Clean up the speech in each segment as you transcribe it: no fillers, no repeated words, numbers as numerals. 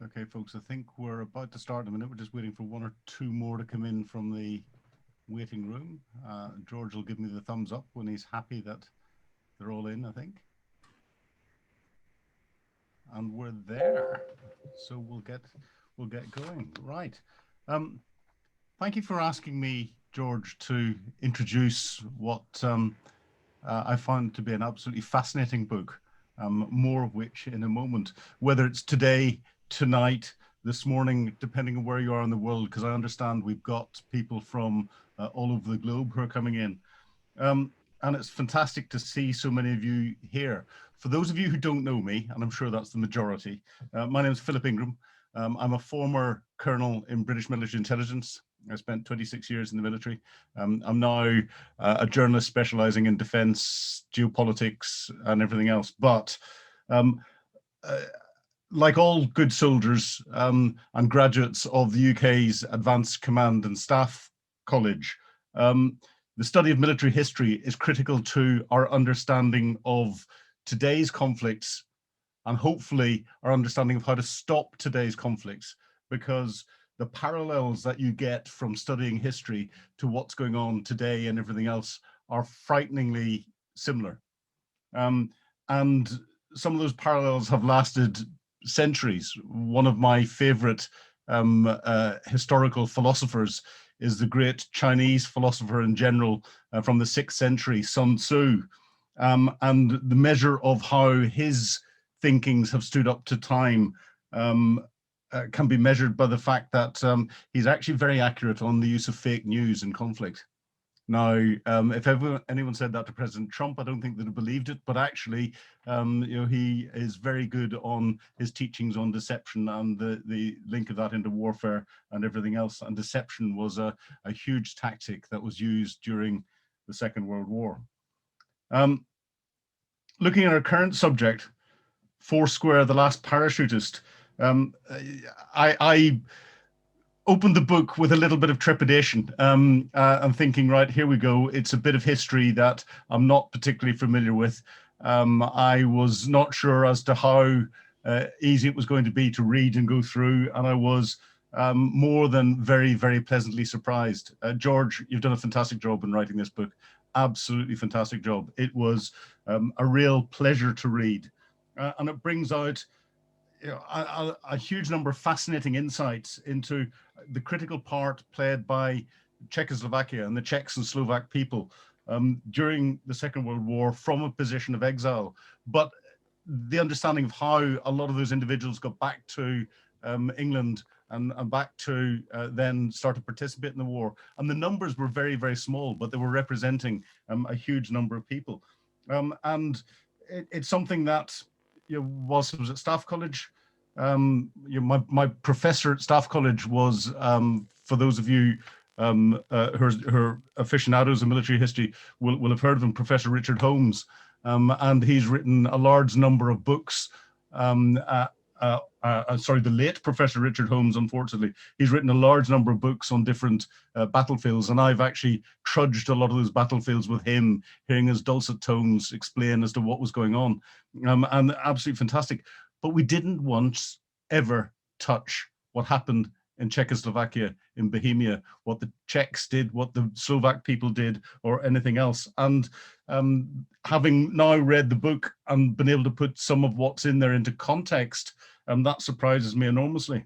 Okay, folks, I think we're about to start in a minute. We're just waiting for one or two more to come in from the waiting room. George will give me the thumbs up when he's happy that they're all in, I think. And we're there. So we'll get going. Right. Um, Thank you for asking me, George, to introduce what I find to be an absolutely fascinating book, more of which in a moment, whether it's today, tonight, this morning, depending on where you are in the world, because I understand we've got people from all over the globe who are coming in. Um, and it's fantastic to see so many of you here. For those of you who don't know me, and I'm sure that's the majority, my name is Philip Ingram. I'm a former colonel in British military intelligence. I spent 26 years in the military. I'm now a journalist specializing in defense, geopolitics, and everything else. But um, uh, like all good soldiers and graduates of the UK's Advanced Command and Staff College, the study of military history is critical to our understanding of today's conflicts and hopefully our understanding of how to stop today's conflicts, because the parallels that you get from studying history to what's going on today and everything else are frighteningly similar. Um, and some of those parallels have lasted centuries. One of my favorite historical philosophers is the great Chinese philosopher and general from the 6th century, Sun Tzu. And the measure of how his thinkings have stood up to time can be measured by the fact that he's actually very accurate on the use of fake news in conflict. Now, if anyone said that to President Trump, I don't think they'd have believed it. But actually, he is very good on his teachings on deception and the link of that into warfare and everything else. And deception was a huge tactic that was used during the Second World War. Looking at our current subject, Foursquare, The Last Parachutist, I opened the book with a little bit of trepidation. I'm thinking, right, here we go. It's a bit of history that I'm not particularly familiar with. I was not sure as to how easy it was going to be to read and go through, and I was more than very, very pleasantly surprised. George, you've done a fantastic job in writing this book. Absolutely fantastic job. It was a real pleasure to read, and it brings out a huge number of fascinating insights into the critical part played by Czechoslovakia and the Czechs and Slovak people during the Second World War from a position of exile, but the understanding of how a lot of those individuals got back to England and back to then start to participate in the war. And the numbers were very, very small, but they were representing a huge number of people. And it's something that whilst I was at Staff College, my professor at Staff College was, for those of you who are aficionados of military history, will have heard of him, Professor Richard Holmes. And he's written a large number of books. Sorry, the late Professor Richard Holmes, unfortunately, he's written a large number of books on different battlefields, and I've actually trudged a lot of those battlefields with him, hearing his dulcet tones explain as to what was going on, and absolutely fantastic. But we didn't once ever touch what happened in Czechoslovakia, in Bohemia, what the Czechs did, what the Slovak people did, or anything else. And having now read the book and been able to put some of what's in there into context, that surprises me enormously.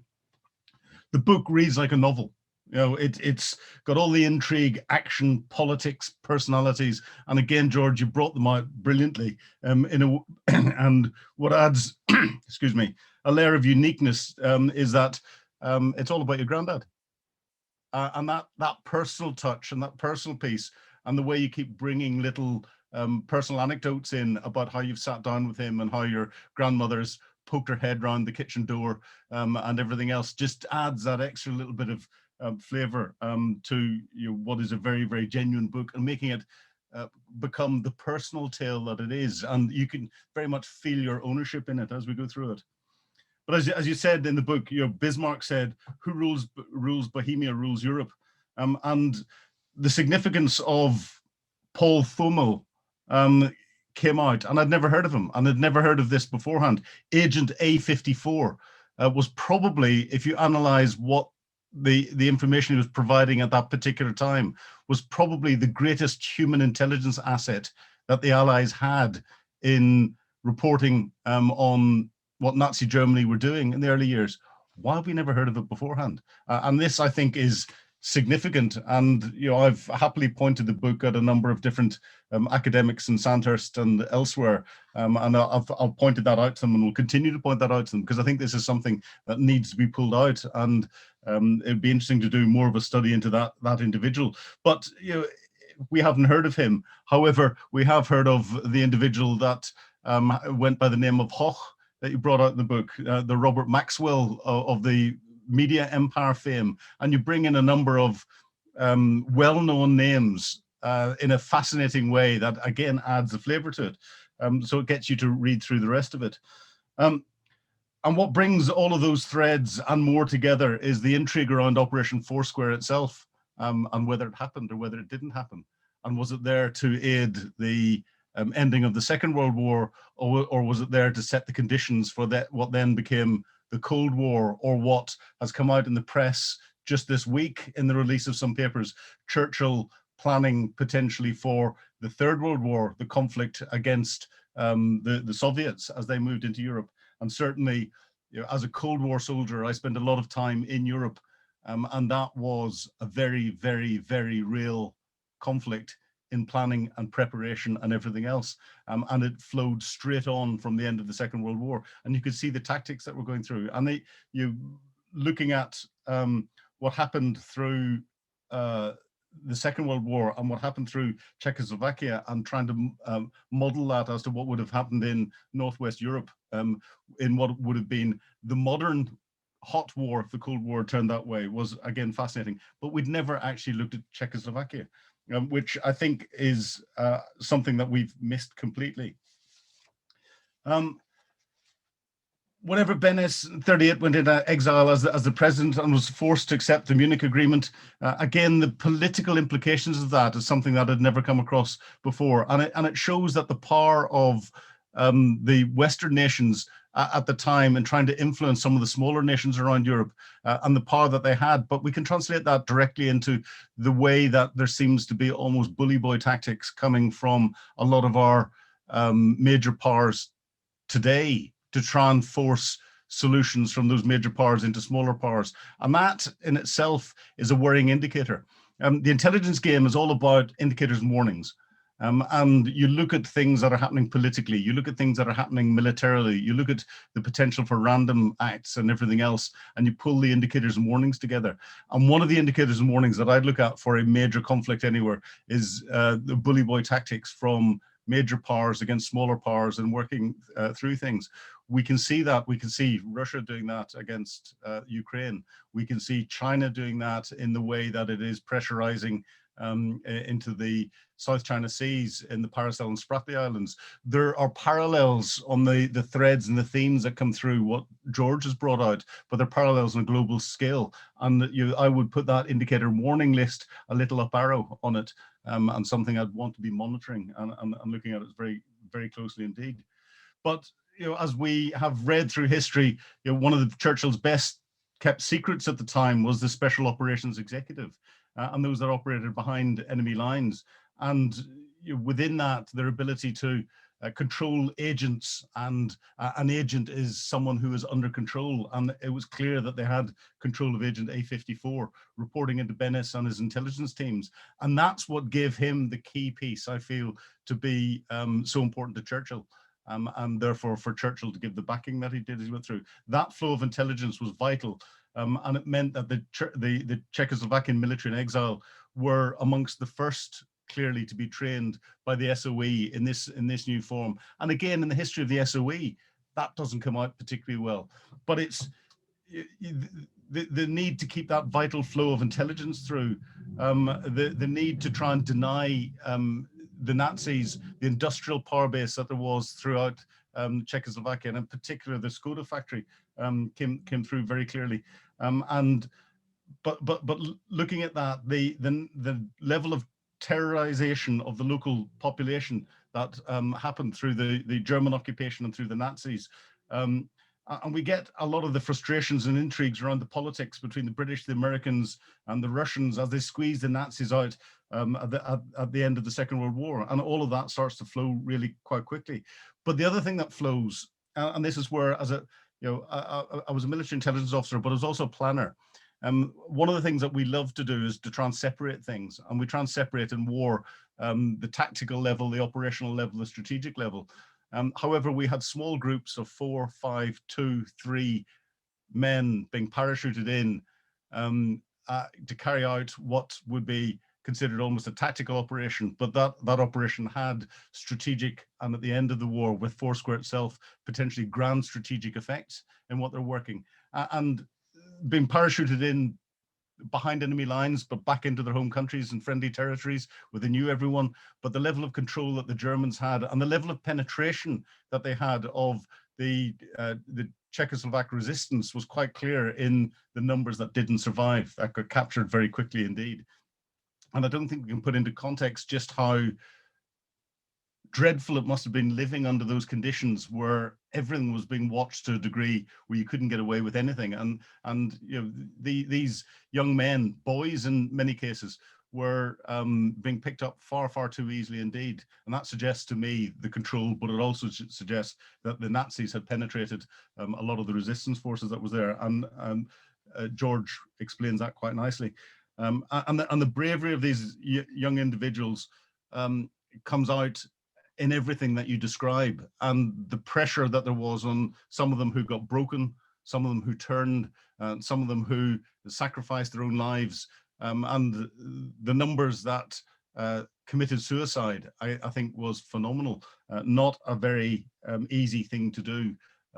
The book reads like a novel. It's got all the intrigue, action, politics, personalities, and again, George, you brought them out brilliantly. And what adds, excuse me, a layer of uniqueness is that it's all about your granddad, and that personal touch and that personal piece, and the way you keep bringing little personal anecdotes in about how you've sat down with him and how your grandmother's poked her head round the kitchen door and everything else, just adds that extra little bit of flavor to what is a very, very genuine book, and making it become the personal tale that it is. And you can very much feel your ownership in it as we go through it. But as you said in the book, Bismarck said, "Who rules Bohemia rules Europe," and the significance of Paul Thomel came out, and I'd never heard of him, and I'd never heard of this beforehand. Agent A54. was probably, if you analyze what the information he was providing at that particular time, was probably the greatest human intelligence asset that the Allies had in reporting on what Nazi Germany were doing in the early years. Why have we never heard of it beforehand? And this, I think, is significant. And I've happily pointed the book at a number of different academics in Sandhurst and elsewhere, and I've pointed that out to them, and will continue to point that out to them, because I think this is something that needs to be pulled out, and it'd be interesting to do more of a study into that individual. But we haven't heard of him. However, we have heard of the individual that went by the name of Hoch, that you brought out in the book, the Robert Maxwell of the media empire fame, and you bring in a number of well-known names in a fascinating way that again adds a flavor to it. So it gets you to read through the rest of it. And what brings all of those threads and more together is the intrigue around Operation Foursquare itself, and whether it happened or whether it didn't happen. And was it there to aid the ending of the Second World War, or was it there to set the conditions for that, what then became the Cold War, or what has come out in the press just this week in the release of some papers, Churchill planning potentially for the Third World War, the conflict against the Soviets as they moved into Europe. And certainly, as a Cold War soldier, I spent a lot of time in Europe, and that was a very, very, very real conflict in planning and preparation and everything else. And it flowed straight on from the end of the Second World War. And you could see the tactics that were going through. And looking at what happened through the Second World War and what happened through Czechoslovakia, and trying to model that as to what would have happened in Northwest Europe, in what would have been the modern hot war if the Cold War turned that way, was again fascinating. But we'd never actually looked at Czechoslovakia, which I think is something that we've missed completely. Whenever Benes, 38, went into exile as the president and was forced to accept the Munich Agreement, again, the political implications of that is something that had never come across before. And it shows that the power of the Western nations at the time, and trying to influence some of the smaller nations around Europe, and the power that they had. But we can translate that directly into the way that there seems to be almost bully boy tactics coming from a lot of our major powers today, to try and force solutions from those major powers into smaller powers. And that in itself is a worrying indicator. The intelligence game is all about indicators and warnings. And you look at things that are happening politically, you look at things that are happening militarily, you look at the potential for random acts and everything else, and you pull the indicators and warnings together. And one of the indicators and warnings that I'd look at for a major conflict anywhere is the bully boy tactics from major powers against smaller powers, and working through things. We can see that. We can see Russia doing that against Ukraine. We can see China doing that in the way that it is pressurizing into the South China Seas, in the Paracel and Spratly Islands. There are parallels on the threads and the themes that come through what George has brought out, but they're parallels on a global scale. And I would put that indicator warning list a little up arrow on it, and something I'd want to be monitoring and looking at it very, very closely indeed. But as we have read through history, one of the Churchill's best kept secrets at the time was the Special Operations Executive, and those that operated behind enemy lines. And within that, their ability to control agents, and an agent is someone who is under control. And it was clear that they had control of Agent A54 reporting into Benes and his intelligence teams. And that's what gave him the key piece, I feel, to be so important to Churchill. And therefore for Churchill to give the backing that he did as he went through. That flow of intelligence was vital. And it meant that the Czechoslovakian military in exile were amongst the first clearly to be trained by the SOE in this new form. And again, in the history of the SOE, that doesn't come out particularly well. But it's the need to keep that vital flow of intelligence through, the need to try and deny the Nazis the industrial power base that there was throughout Czechoslovakia, and in particular the Skoda factory came through very clearly. But looking at that, the level of terrorization of the local population that happened through the German occupation and through the Nazis, And we get a lot of the frustrations and intrigues around the politics between the British, the Americans, and the Russians as they squeeze the Nazis out at the end of the Second World War. And all of that starts to flow really quite quickly. But the other thing that flows, and this is where, as a I was a military intelligence officer, but I was also a planner. One of the things that we love to do is to try and separate things, and we try and separate in war the tactical level, the operational level, the strategic level. However, we had small groups of 4, 5, 2, 3 men being parachuted in to carry out what would be considered almost a tactical operation, but that operation had strategic, and at the end of the war with Foursquare itself, potentially grand strategic effects in what they're working. And being parachuted in behind enemy lines, but back into their home countries and friendly territories where they knew everyone, but the level of control that the Germans had and the level of penetration that they had of the Czechoslovak resistance was quite clear in the numbers that didn't survive, that got captured very quickly indeed. And I don't think we can put into context just how dreadful it must have been living under those conditions where everything was being watched to a degree where you couldn't get away with anything. And you know, these young men, boys in many cases, were being picked up far, far too easily indeed. And that suggests to me the control, but it also suggests that the Nazis had penetrated a lot of the resistance forces that was there. And George explains that quite nicely. And the bravery of these young individuals comes out in everything that you describe, and the pressure that there was on some of them who got broken, some of them who turned, some of them who sacrificed their own lives, and the numbers that committed suicide, I think was phenomenal. Not a very easy thing to do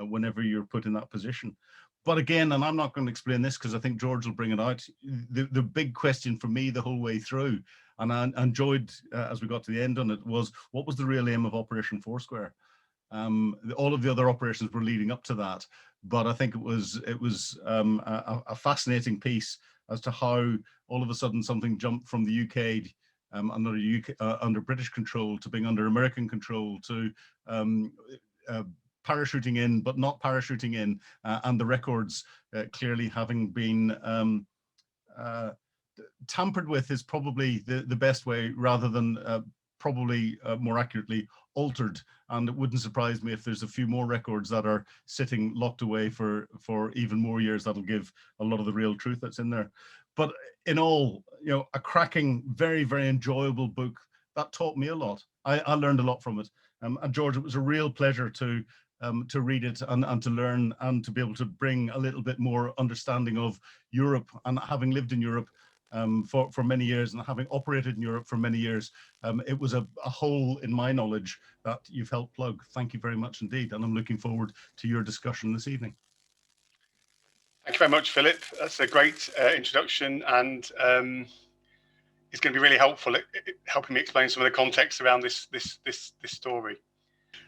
whenever you're put in that position. But again, and I'm not going to explain this because I think George will bring it out, the big question for me the whole way through, and I enjoyed as we got to the end on it, was what was the real aim of Operation Foursquare? All of the other operations were leading up to that, but I think it was a fascinating piece as to how all of a sudden something jumped from the UK under British control to being under American control to parachuting in, but not parachuting in, and the records clearly having been tampered with is probably the best way, rather than probably more accurately altered. And it wouldn't surprise me if there's a few more records that are sitting locked away for even more years that'll give a lot of the real truth that's in there. But in all, you know, a cracking, very, very enjoyable book that taught me a lot. I learned a lot from it. And George, it was a real pleasure to read it and to learn and to be able to bring a little bit more understanding of Europe. And having lived in Europe for many years and having operated in Europe for many years, it was a hole in my knowledge that you've helped plug. Thank you very much indeed. And I'm looking forward to your discussion this evening. Thank you very much, Philip. That's a great introduction, and it's going to be really helpful at helping me explain some of the context around this story.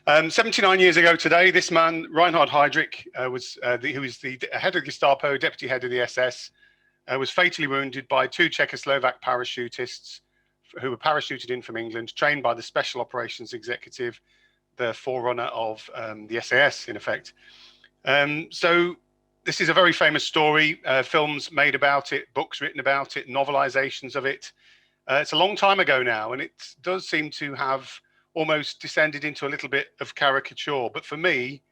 79 years ago today, this man, Reinhard Heydrich, who was the head of Gestapo, deputy head of the SS, was fatally wounded by 2 Czechoslovak parachutists who were parachuted in from England, trained by the Special Operations Executive, the forerunner of the SAS, in effect. So this is a very famous story, films made about it, books written about it, novelizations of it. It's a long time ago now, and it does seem to have almost descended into a little bit of caricature. But for me,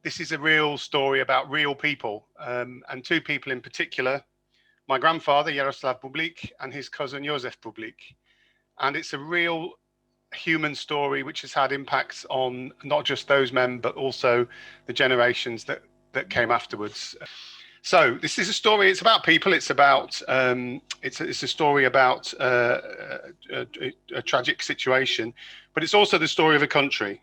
this is a real story about real people, and 2 people in particular, my grandfather, Jaroslav Bublík, and his cousin, Josef Bublík. And it's a real human story which has had impacts on not just those men, but also the generations that came afterwards. So this is a story, it's about people, it's about, it's a story about a tragic situation, but it's also the story of a country.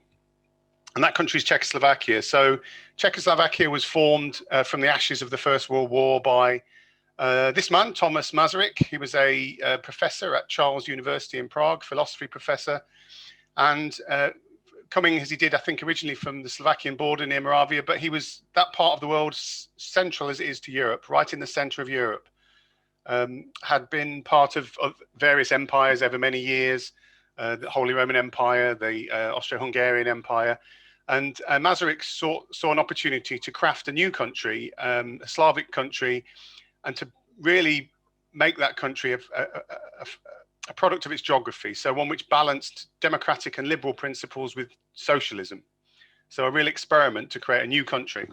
And that country is Czechoslovakia. So Czechoslovakia was formed from the ashes of the First World War by this man, Thomas Masaryk. He was a professor at Charles University in Prague, philosophy professor. And coming as he did, I think, originally from the Slovakian border near Moravia, but he was that part of the world, central as it is to Europe, right in the center of Europe. Had been part of various empires over many years, the Holy Roman Empire, the Austro-Hungarian Empire, And Masaryk saw an opportunity to craft a new country, a Slavic country, and to really make that country a product of its geography. So one which balanced democratic and liberal principles with socialism. So a real experiment to create a new country.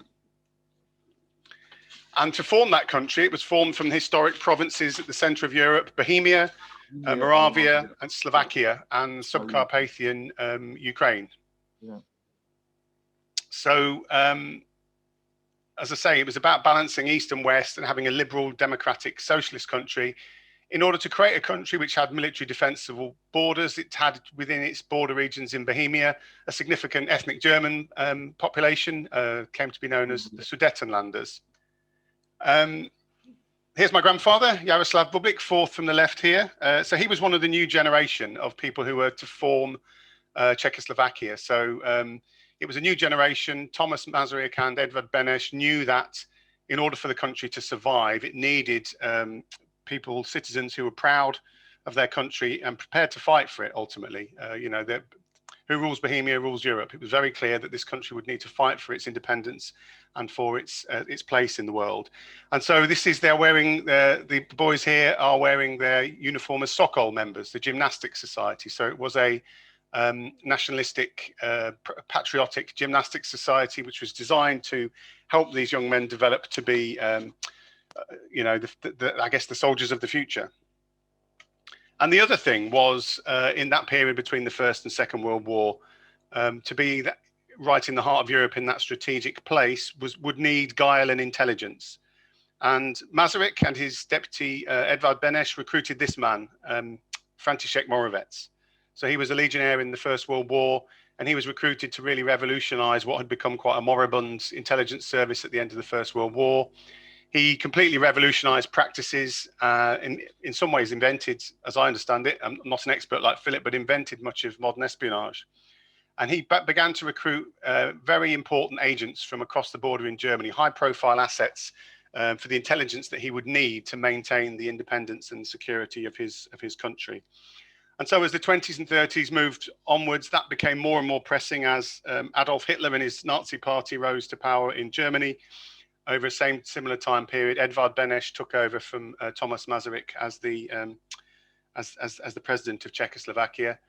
And to form that country, it was formed from the historic provinces at the center of Europe: Bohemia, Moravia, and Slovakia, and Subcarpathian Ukraine. Yeah. So, as I say, it was about balancing East and West and having a liberal, democratic, socialist country in order to create a country which had military defensible borders. It had within its border regions in Bohemia a significant ethnic German population, came to be known as the Sudetenlanders. Here's my grandfather, Jaroslav Bublík, fourth from the left here. So he was one of the new generation of people who were to form Czechoslovakia. So it was a new generation. Thomas Masaryk and Edvard Beneš knew that in order for the country to survive, it needed people, citizens who were proud of their country and prepared to fight for it ultimately. You know, who rules Bohemia rules Europe. It was very clear that this country would need to fight for its independence and for its place in the world. And so this is, they're wearing, the boys here are wearing their uniform as Sokol members, the gymnastics society. So it was a nationalistic, patriotic gymnastics society, which was designed to help these young men develop to be, you know, I guess the soldiers of the future. And the other thing was, in that period between the First and Second World War, to be right in the heart of Europe in that strategic place would need guile and intelligence. And Masaryk and his deputy Edvard Beneš recruited this man, František Moravec. So he was a legionnaire in the First World War, and he was recruited to really revolutionize what had become quite a moribund intelligence service at the end of the First World War. He completely revolutionized practices, in some ways invented, as I understand it, I'm not an expert like Philip, but invented much of modern espionage. And he began to recruit very important agents from across the border in Germany, high-profile assets for the intelligence that he would need to maintain the independence and security of his country. And so as the 20s and 30s moved onwards, that became more and more pressing as Adolf Hitler and his Nazi party rose to power in Germany. Over a similar time period, Edvard Beneš took over from Thomas Masaryk as the president of Czechoslovakia.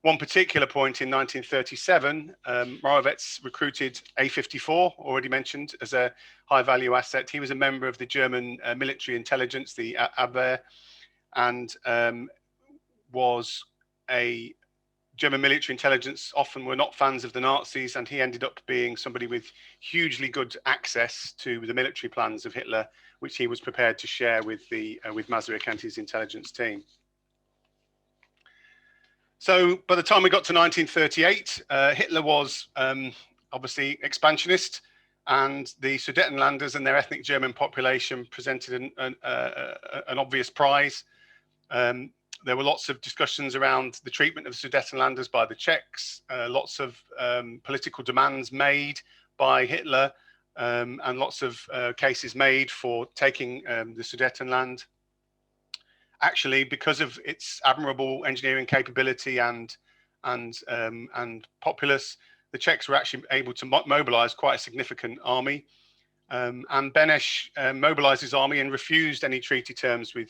One particular point in 1937, Moravec recruited A-54, already mentioned, as a high-value asset. He was a member of the German military intelligence, the Abwehr, and was a German military intelligence often were not fans of the Nazis, and he ended up being somebody with hugely good access to the military plans of Hitler, which he was prepared to share with Masaryk and his intelligence team. So by the time we got to 1938, Hitler was obviously expansionist, and the Sudetenlanders and their ethnic German population presented an obvious prize. There were lots of discussions around the treatment of Sudetenlanders by the Czechs, lots of political demands made by Hitler, and lots of cases made for taking the Sudetenland. Actually, because of its admirable engineering capability and populace, the Czechs were actually able to mobilize quite a significant army. And Beneš mobilized his army and refused any treaty terms with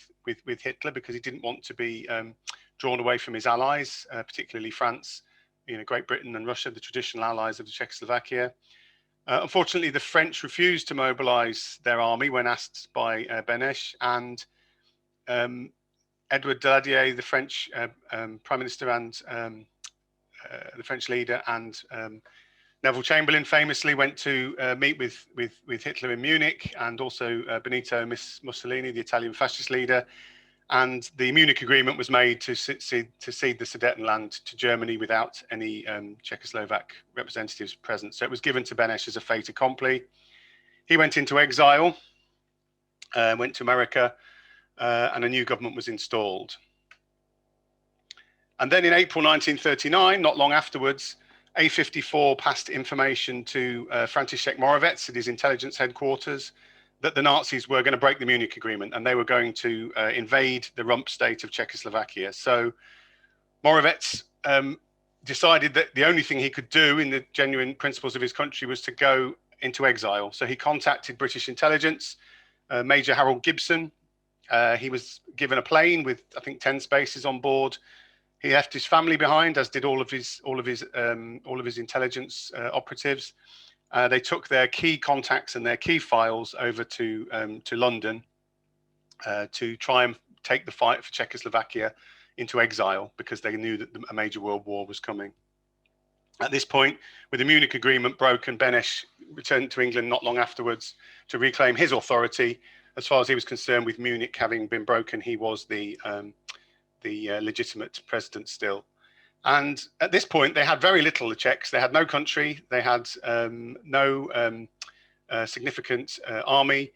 Hitler because he didn't want to be drawn away from his allies, particularly France, Great Britain and Russia, the traditional allies of the Czechoslovakia. Unfortunately, the French refused to mobilize their army when asked by Beneš, and Edward Daladier, the French Prime Minister and the French leader, and Neville Chamberlain famously went to meet with Hitler in Munich, and also Benito Mussolini, the Italian fascist leader. And the Munich Agreement was made to cede the Sudetenland to Germany without any Czechoslovak representatives present. So it was given to Beneš as a fait accompli. He went into exile, went to America, and a new government was installed. And then in April 1939, not long afterwards, A-54 passed information to František Moravec at his intelligence headquarters that the Nazis were going to break the Munich Agreement and they were going to invade the rump state of Czechoslovakia. So Moravec decided that the only thing he could do in the genuine principles of his country was to go into exile. So he contacted British intelligence, Major Harold Gibson. He was given a plane with, I think, 10 spaces on board. He left his family behind, as did all of his intelligence operatives. They took their key contacts and their key files over to London to try and take the fight for Czechoslovakia into exile, because they knew that a major world war was coming. At this point, with the Munich agreement broken, Beneš returned to England not long afterwards to reclaim his authority. As far as he was concerned, with Munich having been broken, he was the legitimate president still. And at this point, they had very little, the Czechs. They had no country. They had no significant army.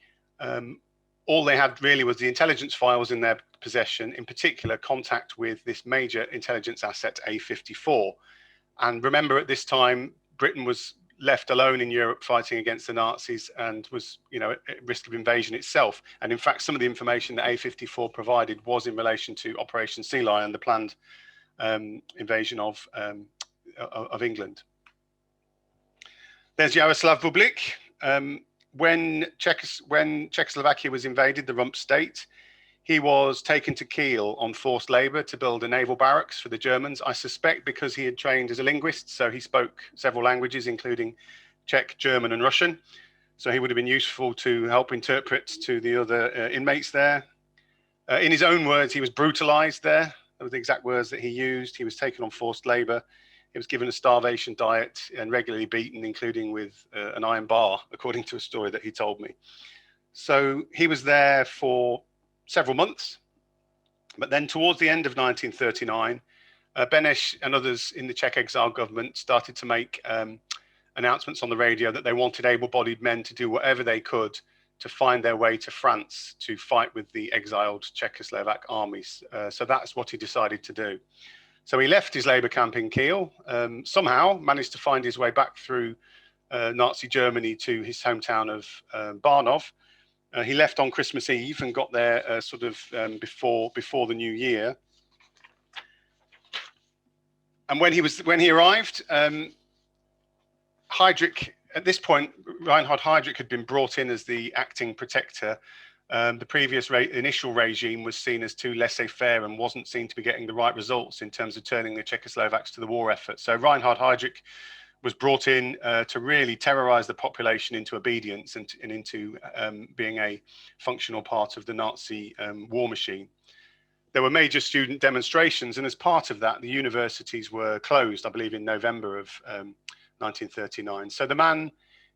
All they had really was the intelligence files in their possession, in particular contact with this major intelligence asset, A54. And remember, at this time, Britain was left alone in Europe fighting against the Nazis and was, at risk of invasion itself. And in fact, some of the information that A54 provided was in relation to Operation Sea Lion, the planned invasion of England. There's Jaroslav Bublík. When Czechoslovakia was invaded, the rump state, he was taken to Kiel on forced labor to build a naval barracks for the Germans. I suspect because he had trained as a linguist, so he spoke several languages, including Czech, German, and Russian. So he would have been useful to help interpret to the other inmates there. In his own words, he was brutalized there. Those were the exact words that he used. He was taken on forced labor. He was given a starvation diet and regularly beaten, including with an iron bar, according to a story that he told me. So he was there for several months. But then towards the end of 1939, Beneš and others in the Czech exile government started to make announcements on the radio that they wanted able-bodied men to do whatever they could to find their way to France to fight with the exiled Czechoslovak armies. So that's what he decided to do. So he left his labor camp in Kiel, somehow managed to find his way back through Nazi Germany to his hometown of Barnov. He left on Christmas Eve and got there before the new year. And when he arrived, Heydrich, at this point, Reinhard Heydrich had been brought in as the acting protector. The previous initial regime was seen as too laissez-faire and wasn't seen to be getting the right results in terms of turning the Czechoslovaks to the war effort. So Reinhard Heydrich was brought in to really terrorize the population into obedience and into being a functional part of the Nazi war machine. There were major student demonstrations, and as part of that, the universities were closed, I believe, in November of 1939. So the man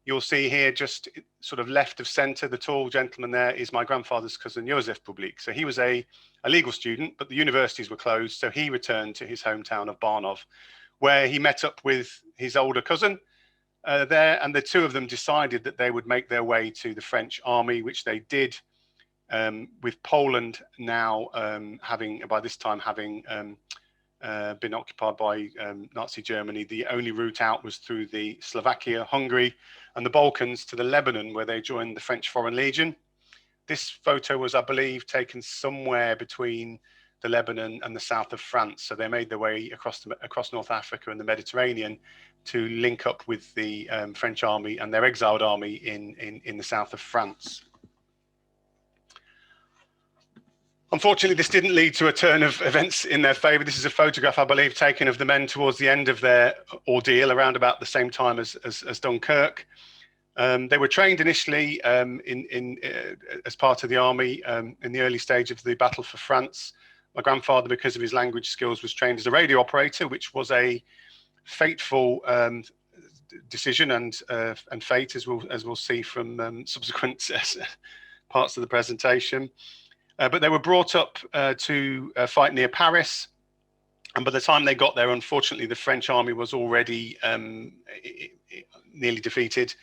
you'll see here, just sort of left of center, the tall gentleman there, is my grandfather's cousin, Josef Bublík. So he was a legal student, but the universities were closed. So he returned to his hometown of Barnov, where he met up with his older cousin there. And the two of them decided that they would make their way to the French army, which they did, with Poland now by this time having been occupied by Nazi Germany. The only route out was through the Slovakia, Hungary, and the Balkans to the Lebanon, where they joined the French Foreign Legion. This photo was, I believe, taken somewhere between the Lebanon and the south of France. So they made their way across North Africa and the Mediterranean to link up with the French army and their exiled army in the south of France. Unfortunately, this didn't lead to a turn of events in their favor. This is a photograph, I believe, taken of the men towards the end of their ordeal, around about the same time as Dunkirk. They were trained initially as part of the army in the early stage of the battle for France. My grandfather, because of his language skills, was trained as a radio operator, which was a fateful decision and fate, as we'll see from subsequent parts of the presentation. But they were brought up to fight near Paris. And by the time they got there, unfortunately, the French army was already nearly defeated.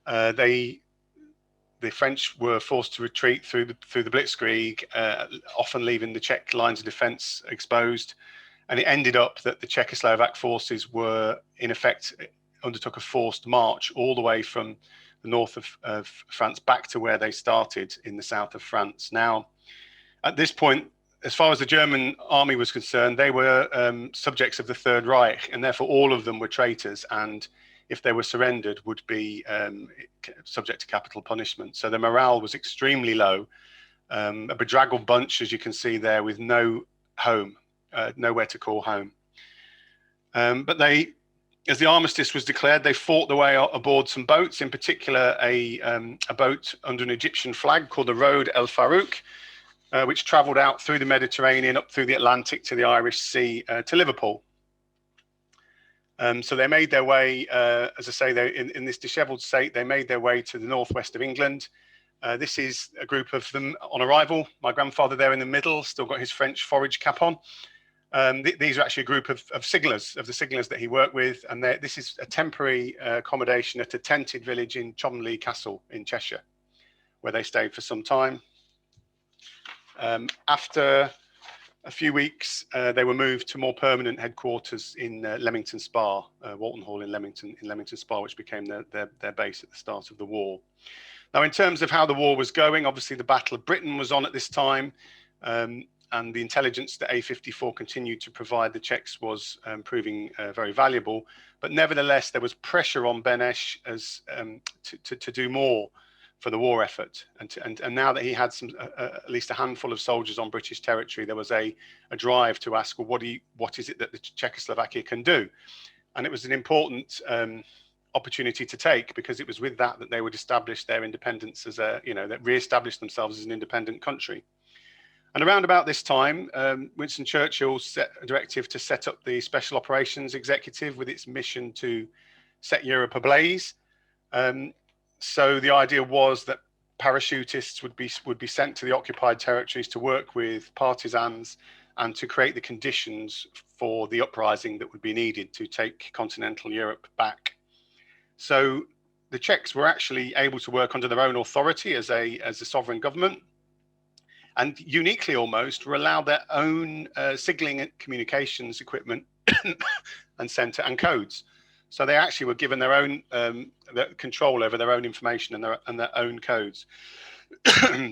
The French were forced to retreat through the Blitzkrieg, often leaving the Czech lines of defense exposed. And it ended up that the Czechoslovak forces were, in effect, undertook a forced march all the way from the north of France back to where they started in the south of France. Now, at this point, as far as the German army was concerned, they were subjects of the Third Reich, and therefore all of them were traitors, and if they were surrendered, would be subject to capital punishment. So the morale was extremely low, a bedraggled bunch, as you can see there, with no home, nowhere to call home. But they, as the armistice was declared, they fought their way aboard some boats, in particular a boat under an Egyptian flag called the Road El Farouk, which travelled out through the Mediterranean, up through the Atlantic to the Irish Sea, to Liverpool. So they made their way, as I say, in this dishevelled state, they made their way to the northwest of England. This is a group of them on arrival. My grandfather there in the middle, still got his French forage cap on. These are actually a group of signallers, of the signallers that he worked with. And this is a temporary accommodation at a tented village in Cholmondeley Castle in Cheshire, where they stayed for some time. After a few weeks, they were moved to more permanent headquarters in Leamington Spa, Walton Hall in Leamington Spa, which became their base at the start of the war. Now, in terms of how the war was going, obviously the Battle of Britain was on at this time, and the intelligence that A54 continued to provide the Czechs was proving very valuable. But nevertheless, there was pressure on Beneš as to do more for the war effort, and now that he had at least a handful of soldiers on British territory, there was a drive to ask, well, what is it that the Czechoslovakia can do? And it was an important opportunity to take, because it was with that they would establish their independence as that re-established themselves as an independent country. And around about this time, Winston Churchill set a directive to set up the Special Operations Executive with its mission to set Europe ablaze. So the idea was that parachutists would be sent to the occupied territories to work with partisans and to create the conditions for the uprising that would be needed to take continental Europe back. So the Czechs were actually able to work under their own authority as a sovereign government, and uniquely almost were allowed their own signaling and communications equipment and centre and codes. So they actually were given their own control over their own information and their own codes.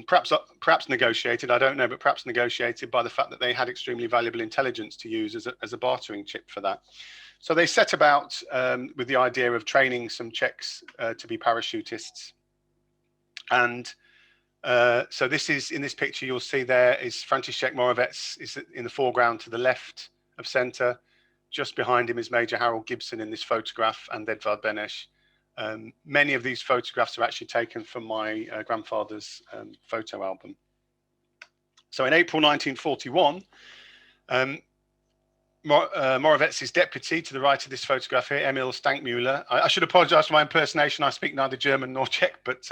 perhaps negotiated, I don't know, but perhaps negotiated by the fact that they had extremely valuable intelligence to use as a bartering chip for that. So they set about with the idea of training some Czechs to be parachutists. And so this is, in this picture you'll see there is František Moravec is in the foreground to the left of centre. Just behind him is Major Harold Gibson in this photograph, and Edvard Beneš. Many of these photographs are actually taken from my grandfather's photo album. So in April 1941, Moravec's deputy to the right of this photograph here, Emil Stankmüller. I should apologise for my impersonation. I speak neither German nor Czech, but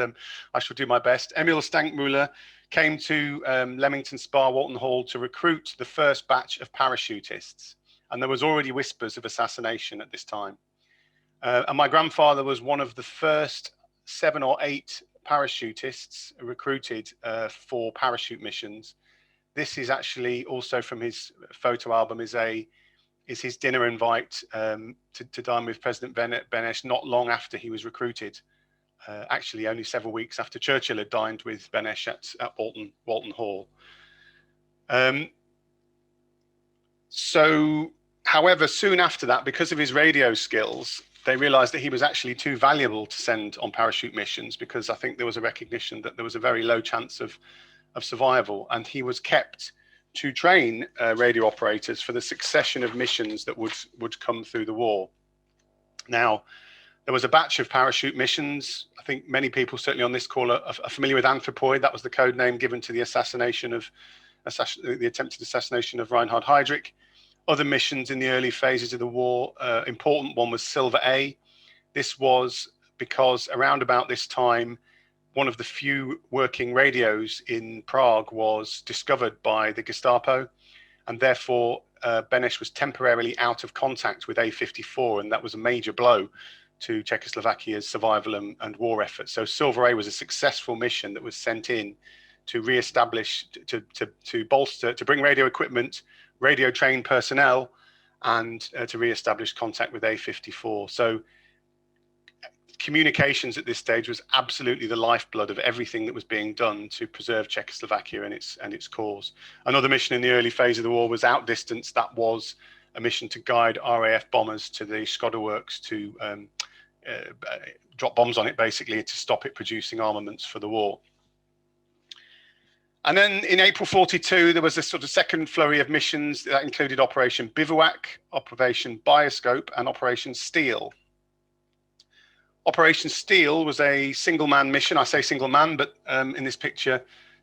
I shall do my best. Emil Stankmüller came to Leamington Spa, Walton Hall, to recruit the first batch of parachutists. And there was already whispers of assassination at this time. And my grandfather was one of the first 7 or 8 parachutists recruited for parachute missions. This is actually also from his photo album, is his dinner invite to dine with President Beneš not long after he was recruited. Actually, only several weeks after Churchill had dined with Beneš at Walton Hall. So, however, soon after that, because of his radio skills, they realized that he was actually too valuable to send on parachute missions, because I think there was a recognition that there was a very low chance of survival, and he was kept to train radio operators for the succession of missions that would come through the war. Now, there was a batch of parachute missions. I think many people, certainly on this call, are familiar with Anthropoid. That was the code name given to the the attempted assassination of Reinhard Heydrich. Other missions in the early phases of the war, important one was Silver A. This was because around about this time, one of the few working radios in Prague was discovered by the Gestapo, and therefore Beneš was temporarily out of contact with A54, and that was a major blow to Czechoslovakia's survival and war efforts. So Silver A was a successful mission that was sent in to re-establish, to bolster, to bring radio equipment, radio trained personnel, and to re-establish contact with A54. So communications at this stage was absolutely the lifeblood of everything that was being done to preserve Czechoslovakia and its cause. Another mission in the early phase of the war was outdistance. That was a mission to guide RAF bombers to the Skoda works to drop bombs on it, basically to stop it producing armaments for the war. And then in April 42, there was a sort of second flurry of missions that included Operation Bivouac, Operation Bioscope, and Operation Steel. Operation Steel was a single-man mission. I say single-man, but in this picture,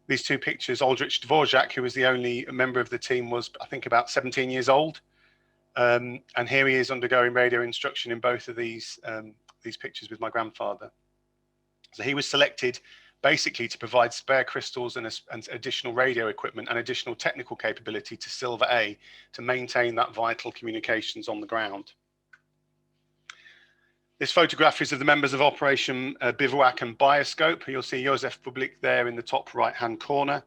these two pictures, Heydrich Dvorak, who was the only member of the team, was, I think, about 17 years old. And here he is undergoing radio instruction in both of these pictures with my grandfather. So he was selected basically to provide spare crystals and additional radio equipment and additional technical capability to Silver A to maintain that vital communications on the ground. This photograph is of the members of Operation Bivouac and Bioscope. You'll see Josef Bublík there in the top right-hand corner.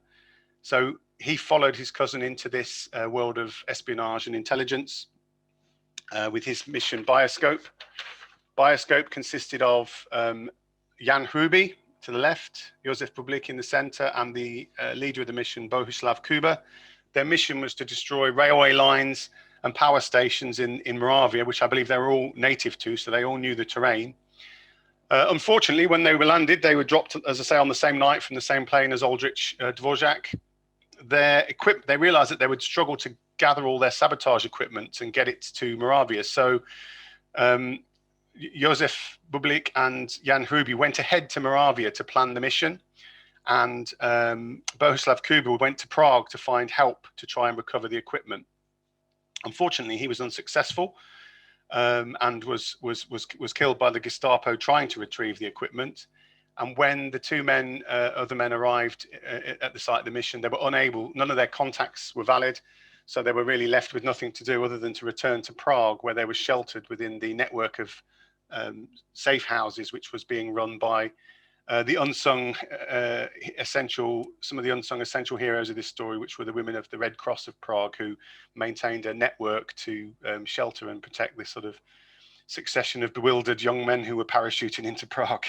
So he followed his cousin into this world of espionage and intelligence with his mission Bioscope. Bioscope consisted of Jan Hruby to the left, Josef Bublík in the center, and the leader of the mission, Bohuslav Kuba. Their mission was to destroy railway lines and power stations in Moravia, which I believe they were all native to, so they all knew the terrain. Unfortunately, when they were landed, they were dropped, as I say, on the same night from the same plane as Heydrich Dvorak. They realized that they would struggle to gather all their sabotage equipment and get it to Moravia. So Josef Bublík and Jan Hruby went ahead to Moravia to plan the mission. And Bohuslav Kuba went to Prague to find help to try and recover the equipment. Unfortunately, he was unsuccessful and was killed by the Gestapo trying to retrieve the equipment. And when the two other men arrived at the site of the mission, they were unable, none of their contacts were valid. So they were really left with nothing to do other than to return to Prague, where they were sheltered within the network of safe houses, which was being run by the unsung some of the unsung essential heroes of this story, which were the women of the Red Cross of Prague, who maintained a network to shelter and protect this sort of succession of bewildered young men who were parachuting into Prague.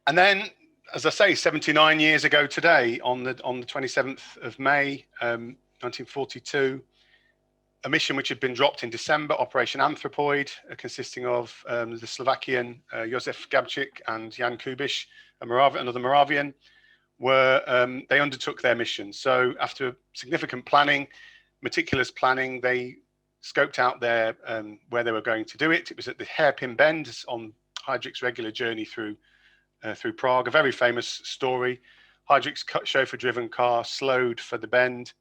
And then, as I say, 79 years ago today, on the 27th of May, 1942, a mission which had been dropped in December, Operation Anthropoid, consisting of the Slovakian Josef Gabčík and Jan Kubiš, another Moravian, they undertook their mission. So after significant planning, meticulous planning, they scoped out where they were going to do it. It was at the hairpin bend on Heydrich's regular journey through Prague, a very famous story. Heydrich's chauffeur-driven car slowed for the bend.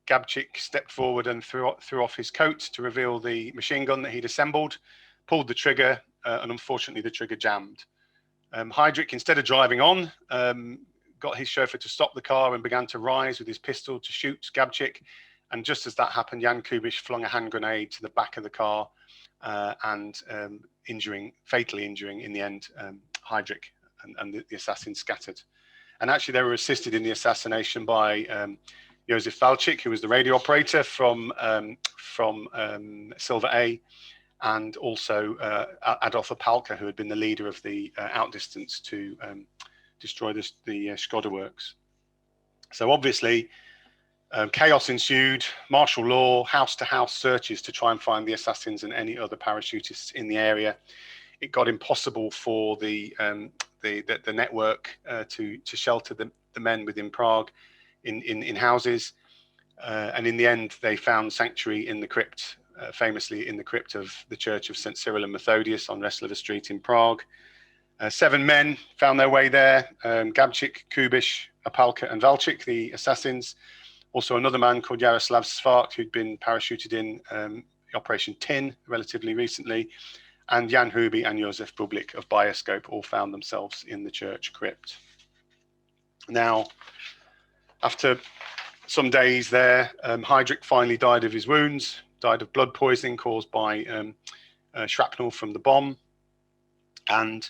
Gabčík stepped forward and threw off his coat to reveal the machine gun that he'd assembled, pulled the trigger, and unfortunately the trigger jammed. Heydrich, instead of driving on, got his chauffeur to stop the car and began to rise with his pistol to shoot Gabčík. And just as that happened, Jan Kubiš flung a hand grenade to the back of the car and fatally injuring in the end Heydrich, and the assassins scattered. And actually they were assisted in the assassination by Josef Bublík, who was the radio operator from Silver A, and also Adolf Opalka, who had been the leader of the outdistance to destroy the Skoda works. So obviously, chaos ensued, martial law, house-to-house searches to try and find the assassins and any other parachutists in the area. It got impossible for the network to shelter the men within Prague in houses, and in the end they found sanctuary in the crypt, famously in the crypt of the Church of St. Cyril and Methodius on Wrestler Street in Prague. 7 men found their way there: Gabčík, Kubiš, Opalka, and Valčík, the assassins. Also another man called Jaroslav Bublík, who'd been parachuted in Operation Tin relatively recently, and Jan Hruby and Josef Bublík of Bioscope all found themselves in the church crypt. Now, after some days there, Heydrich finally died of his wounds, died of blood poisoning caused by shrapnel from the bomb, and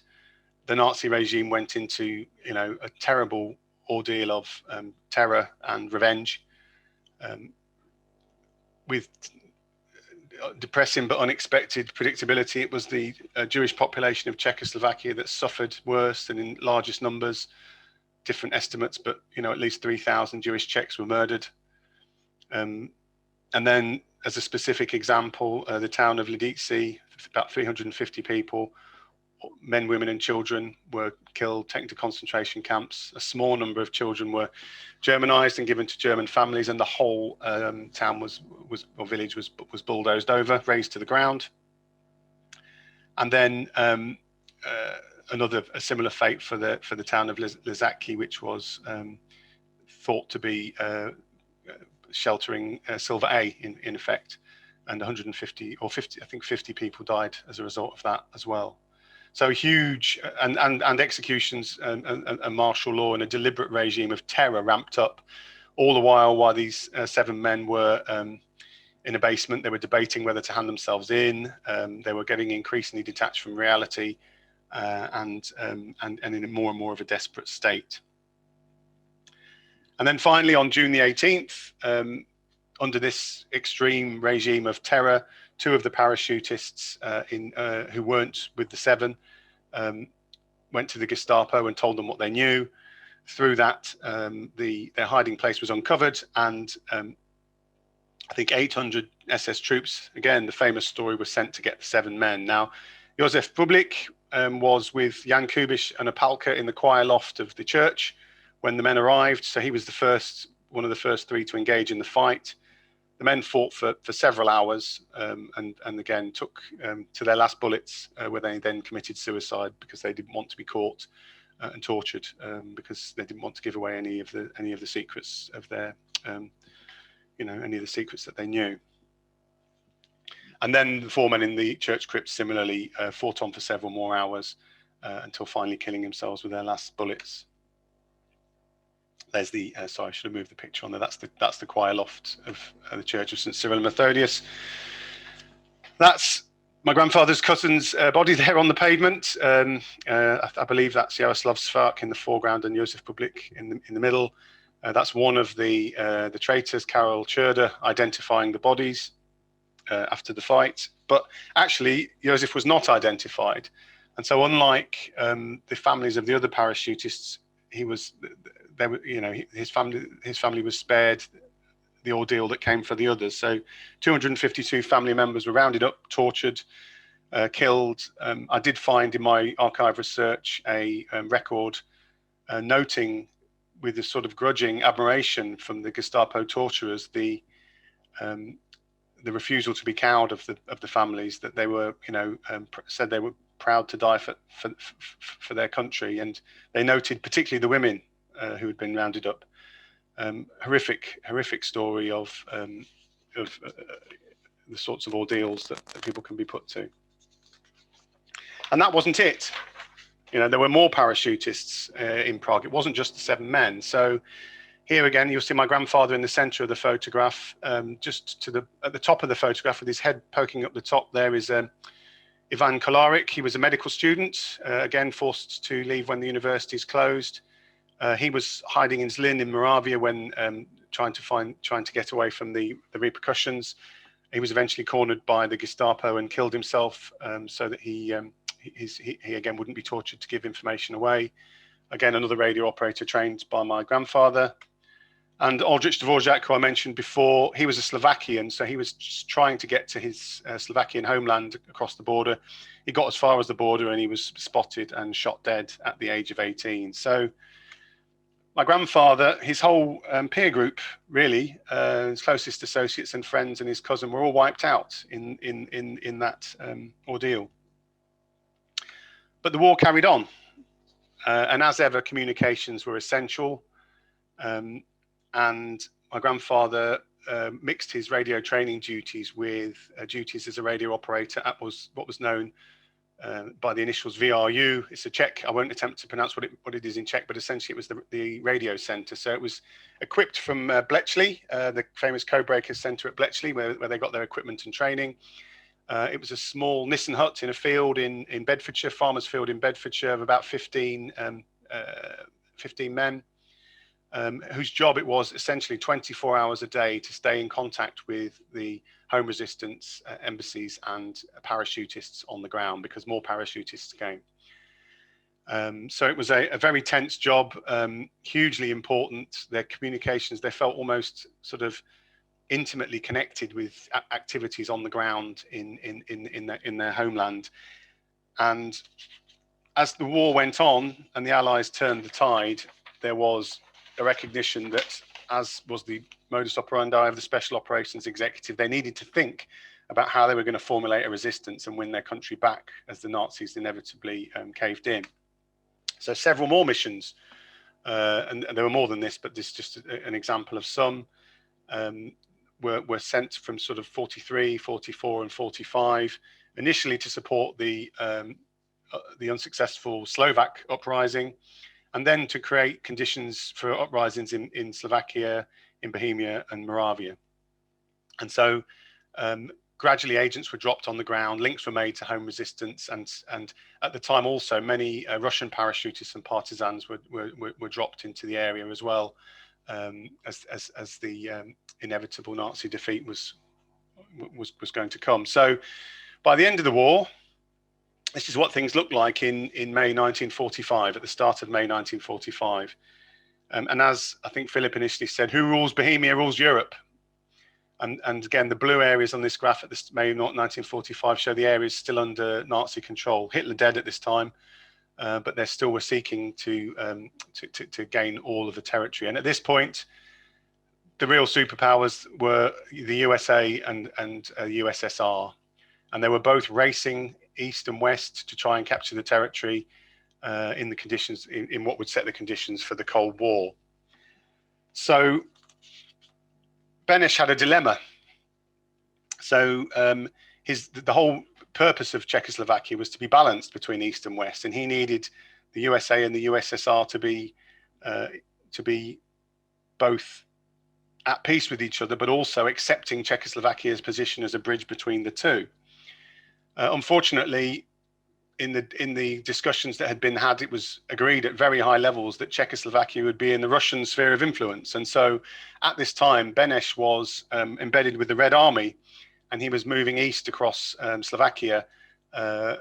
the Nazi regime went into a terrible ordeal of terror and revenge, with depressing but unexpected predictability. It was the Jewish population of Czechoslovakia that suffered worse and in largest numbers. Different estimates, but at least 3,000 Jewish Czechs were murdered. And then, as a specific example, the town of Lidice, about 350 people, men, women, and children, were killed, taken to concentration camps. A small number of children were Germanized and given to German families, and the whole town or village was bulldozed over, razed to the ground. And then a similar fate for the town of Lizaki, which was thought to be sheltering Silver A in effect, and 150 or 50, I think 50 people died as a result of that as well. So huge and executions and martial law and a deliberate regime of terror ramped up, all the while these 7 men were in a basement. They were debating whether to hand themselves in. They were getting increasingly detached from reality, and in more and more of a desperate state. And then finally, on June the 18th, under this extreme regime of terror, 2 of the parachutists who weren't with the 7 went to the Gestapo and told them what they knew. Through that, their hiding place was uncovered, and I think 800 SS troops, again, the famous story, was sent to get the 7 men. Now, Josef Bublík was with Jan Kubiš and a Palka in the choir loft of the church when the men arrived. So he was one of the first 3 to engage in the fight. The men fought for several hours, and again took to their last bullets, where they then committed suicide because they didn't want to be caught and tortured, because they didn't want to give away any of the secrets of their, any of the secrets that they knew. And then the 4 men in the church crypt similarly fought on for several more hours until finally killing themselves with their last bullets. There's the sorry, I should have moved the picture on there. That's the choir loft of the Church of St. Cyril and Methodius. That's my grandfather's cousin's body there on the pavement. I believe that's Jaroslav Bublík in the foreground and Josef Bublík in the middle. That's one of the traitors, Karel Čerda, identifying the bodies after the fight. But actually, Josef was not identified, and so unlike the families of the other parachutists, his family was spared the ordeal that came for the others. So 252 family members were rounded up, tortured, killed. I did find in my archive research a record noting with a sort of grudging admiration from the Gestapo torturers the refusal to be cowed of the families, that they were said they were proud to die for their country, and they noted particularly the women who had been rounded up. Horrific story of the sorts of ordeals that people can be put to. And that wasn't it. There were more parachutists in Prague. It wasn't just the 7 men. So here again, you'll see my grandfather in the center of the photograph. Just at the top of the photograph, with his head poking up the top, there is Ivan Kolarik. He was a medical student, again forced to leave when the universities closed. He was hiding in Zlin in Moravia when trying to get away from the repercussions. He was eventually cornered by the Gestapo and killed himself, so that he again wouldn't be tortured to give information away. Again, another radio operator trained by my grandfather. And Oldrich Dvorak, who I mentioned before, he was a Slovakian, so he was just trying to get to his Slovakian homeland across the border. He got as far as the border and he was spotted and shot dead at the age of 18. So my grandfather, his whole peer group, really, his closest associates and friends and his cousin were all wiped out in that ordeal. But the war carried on. And as ever, communications were essential. And my grandfather mixed his radio training duties with duties as a radio operator at what was known by the initials VRU. It's a Czech. I won't attempt to pronounce what it is in Czech, but essentially it was the radio center. So it was equipped from Bletchley, the famous Codebreakers Center at Bletchley, where they got their equipment and training. It was a small Nissen hut in a field in Bedfordshire, farmer's field in Bedfordshire, of about 15 men. whose job it was essentially 24 hours a day to stay in contact with the home resistance embassies and parachutists on the ground, because more parachutists came. So it was a very tense job, hugely important. Their communications, they felt almost sort of intimately connected with activities on the ground in their homeland. And as the war went on and the Allies turned the tide, there was a recognition that, as was the modus operandi of the Special Operations Executive, they needed to think about how they were going to formulate a resistance and win their country back as the Nazis inevitably caved in. So several more missions, and there were more than this, but this is just an example of some, were sent from sort of 43, 44 and 45, initially to support the unsuccessful Slovak uprising, and then to create conditions for uprisings in Slovakia, in Bohemia and Moravia. And so gradually agents were dropped on the ground, links were made to home resistance, and at the time also many Russian parachutists and partisans were dropped into the area as well, as the inevitable Nazi defeat was going to come. So by the end of the war, this is what things looked like in May 1945, at the start of May 1945. And as I think Philip initially said, who rules Bohemia rules Europe. And again, the blue areas on this graph at this May 1945 show the areas still under Nazi control. Hitler dead at this time, but they still were seeking to gain all of the territory. And at this point, the real superpowers were the USA and USSR, and they were both racing east and west to try and capture the territory in the conditions, in what would set the conditions for the Cold War. So Beneš had a dilemma. So the whole purpose of Czechoslovakia was to be balanced between East and West, and he needed the USA and the USSR to be both at peace with each other, but also accepting Czechoslovakia's position as a bridge between the two. Unfortunately, in the discussions that had been had, it was agreed at very high levels that Czechoslovakia would be in the Russian sphere of influence. And so at this time, Beneš was embedded with the Red Army, and he was moving east across Slovakia, with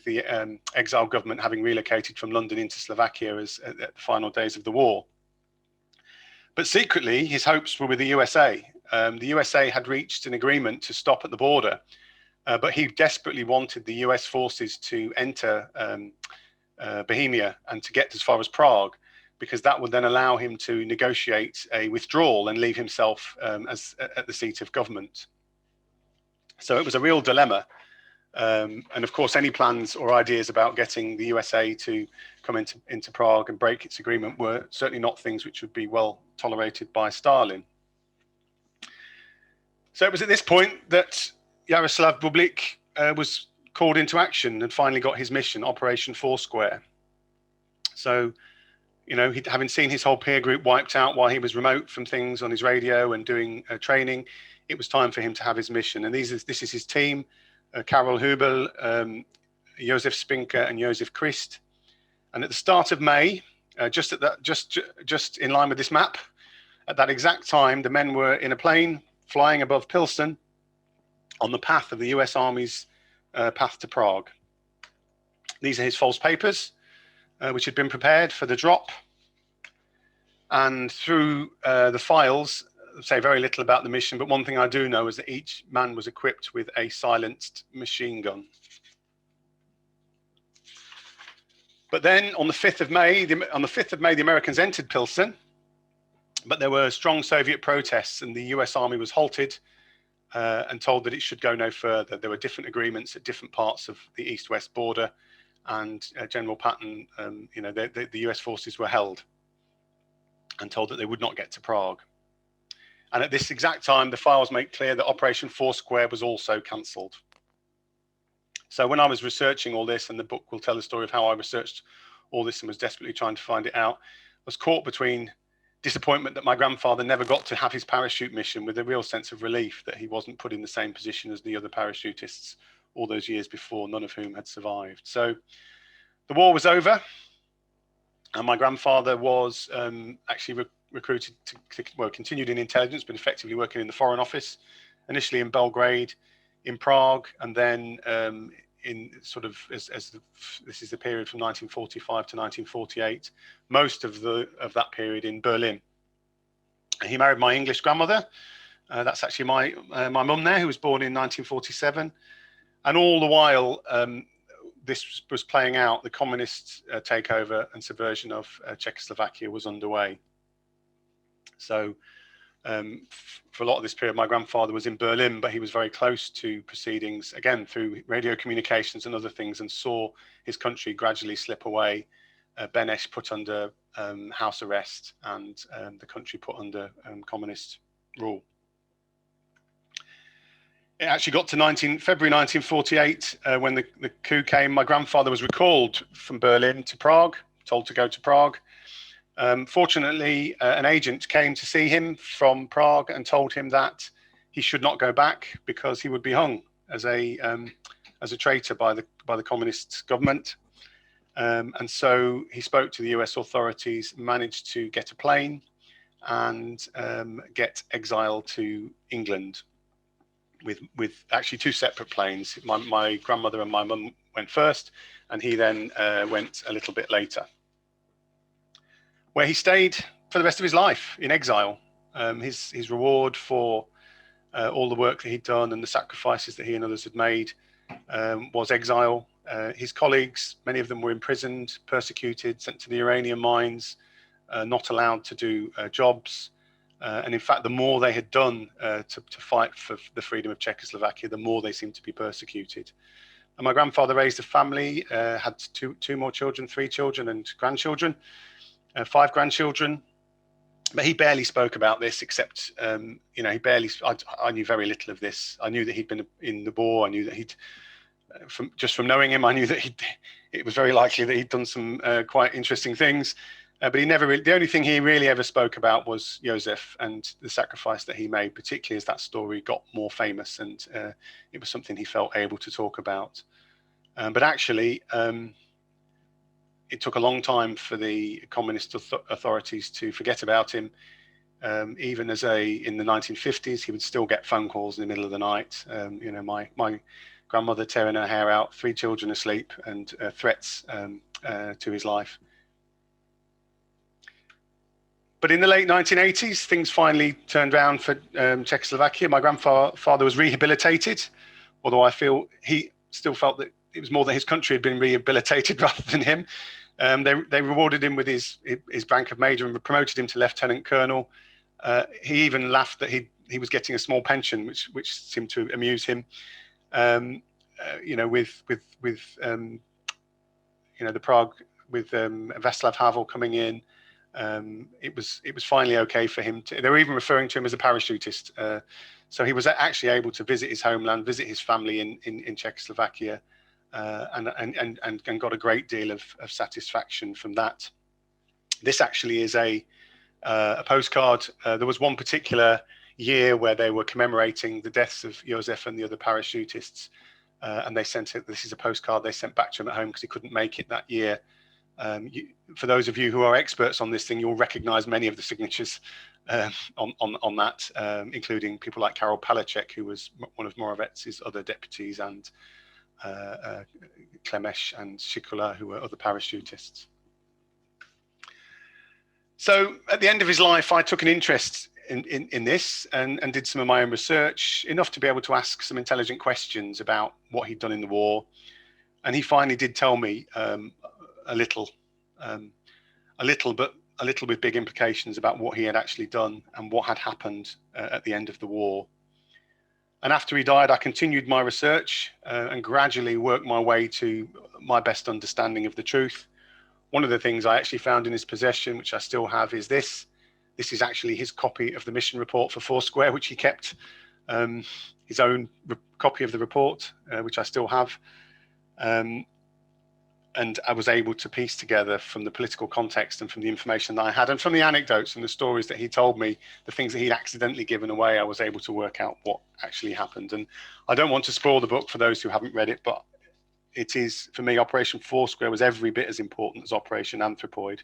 the exile government having relocated from London into Slovakia at the final days of the war. But secretly, his hopes were with the USA. The USA had reached an agreement to stop at the border, but he desperately wanted the US forces to enter Bohemia and to get as far as Prague, because that would then allow him to negotiate a withdrawal and leave himself at the seat of government. So it was a real dilemma. And of course, any plans or ideas about getting the USA to come into Prague and break its agreement were certainly not things which would be well tolerated by Stalin. So it was at this point that Jaroslav Bublík was called into action and finally got his mission, Operation Foursquare. So, having seen his whole peer group wiped out while he was remote from things on his radio and doing training, it was time for him to have his mission. And this is his team: Karel Hubel, Josef Spinker, and Josef Christ. And at the start of May, just in line with this map, at that exact time, the men were in a plane flying above Pilsen on the path of the US Army's path to Prague. These are his false papers, which had been prepared for the drop. And through the files, say very little about the mission, but one thing I do know is that each man was equipped with a silenced machine gun. But then on the 5th of May, the Americans entered Pilsen, but there were strong Soviet protests, and the US Army was halted and told that it should go no further. There were different agreements at different parts of the east-west border, and General Patton, the US forces were held and told that they would not get to Prague. And at this exact time, the files make clear that Operation Foursquare was also cancelled. So when I was researching all this, and the book will tell the story of how I researched all this and was desperately trying to find it out, I was caught between disappointment that my grandfather never got to have his parachute mission, with a real sense of relief that he wasn't put in the same position as the other parachutists all those years before, none of whom had survived. So the war was over. And my grandfather was actually recruited well, continued in intelligence, but effectively working in the Foreign Office, initially in Belgrade, in Prague, and then in sort of this is the period from 1945 to 1948, most of that period in Berlin. He married my English grandmother. That's actually my mum there, who was born in 1947. And all the while, this was playing out, the communist takeover and subversion of Czechoslovakia was underway. So for a lot of this period, my grandfather was in Berlin, but he was very close to proceedings, again, through radio communications and other things, and saw his country gradually slip away. Benes put under house arrest, and the country put under communist rule. It actually got to February 1948 when the coup came. My grandfather was recalled from Berlin to Prague, told to go to Prague. Fortunately, an agent came to see him from Prague and told him that he should not go back because he would be hung as a traitor by the communist government. And so he spoke to the US authorities, managed to get a plane and get exiled to England with actually two separate planes. My grandmother and my mum went first, and he then went a little bit later, where he stayed for the rest of his life in exile. His reward for all the work that he'd done and the sacrifices that he and others had made was exile. His colleagues, many of them were imprisoned, persecuted, sent to the uranium mines, not allowed to do jobs. And in fact, the more they had done to fight for the freedom of Czechoslovakia, the more they seemed to be persecuted. And my grandfather raised a family, had two more children, 3 children and grandchildren, 5 grandchildren. But he barely spoke about this, except, he barely, I knew very little of this. I knew that he'd been in the war. I knew that from knowing him, I knew that it was very likely that he'd done some quite interesting things. But he never really, the only thing he really ever spoke about was Josef and the sacrifice that he made, particularly as that story got more famous, and it was something he felt able to talk about. But actually, it took a long time for the communist authorities to forget about him. Even in the 1950s, he would still get phone calls in the middle of the night. My grandmother tearing her hair out, 3 children asleep, and threats to his life. But in the late 1980s, things finally turned around for Czechoslovakia. My grandfather was rehabilitated, although he still felt that it was more that his country had been rehabilitated rather than him. They rewarded him with his rank of major and promoted him to lieutenant colonel. He even laughed that he was getting a small pension, which seemed to amuse him. The Prague with Václav Havel coming in. It was finally okay for him they were even referring to him as a parachutist. So he was actually able to visit his homeland, visit his family in Czechoslovakia, and got a great deal of satisfaction from that. This actually is a postcard. There was one particular year where they were commemorating the deaths of Josef and the other parachutists, and they sent it. This is a postcard they sent back to him at home because he couldn't make it that year. For those of you who are experts on this thing, you'll recognize many of the signatures on that, including people like Karol Palachek, who was one of Moravetz's other deputies, and Klemesh and Shikula, who were other parachutists. So at the end of his life, I took an interest in this and did some of my own research, enough to be able to ask some intelligent questions about what he'd done in the war. And he finally did tell me a little with big implications about what he had actually done and what had happened at the end of the war. And after he died, I continued my research and gradually worked my way to my best understanding of the truth. One of the things I actually found in his possession, which I still have, is this. This is actually his copy of the mission report for Foursquare, which he kept, his own copy of the report, which I still have. And I was able to piece together from the political context and from the information that I had and from the anecdotes and the stories that he told me, the things that he'd accidentally given away, I was able to work out what actually happened. And I don't want to spoil the book for those who haven't read it, but it is, for me, Operation Foursquare was every bit as important as Operation Anthropoid.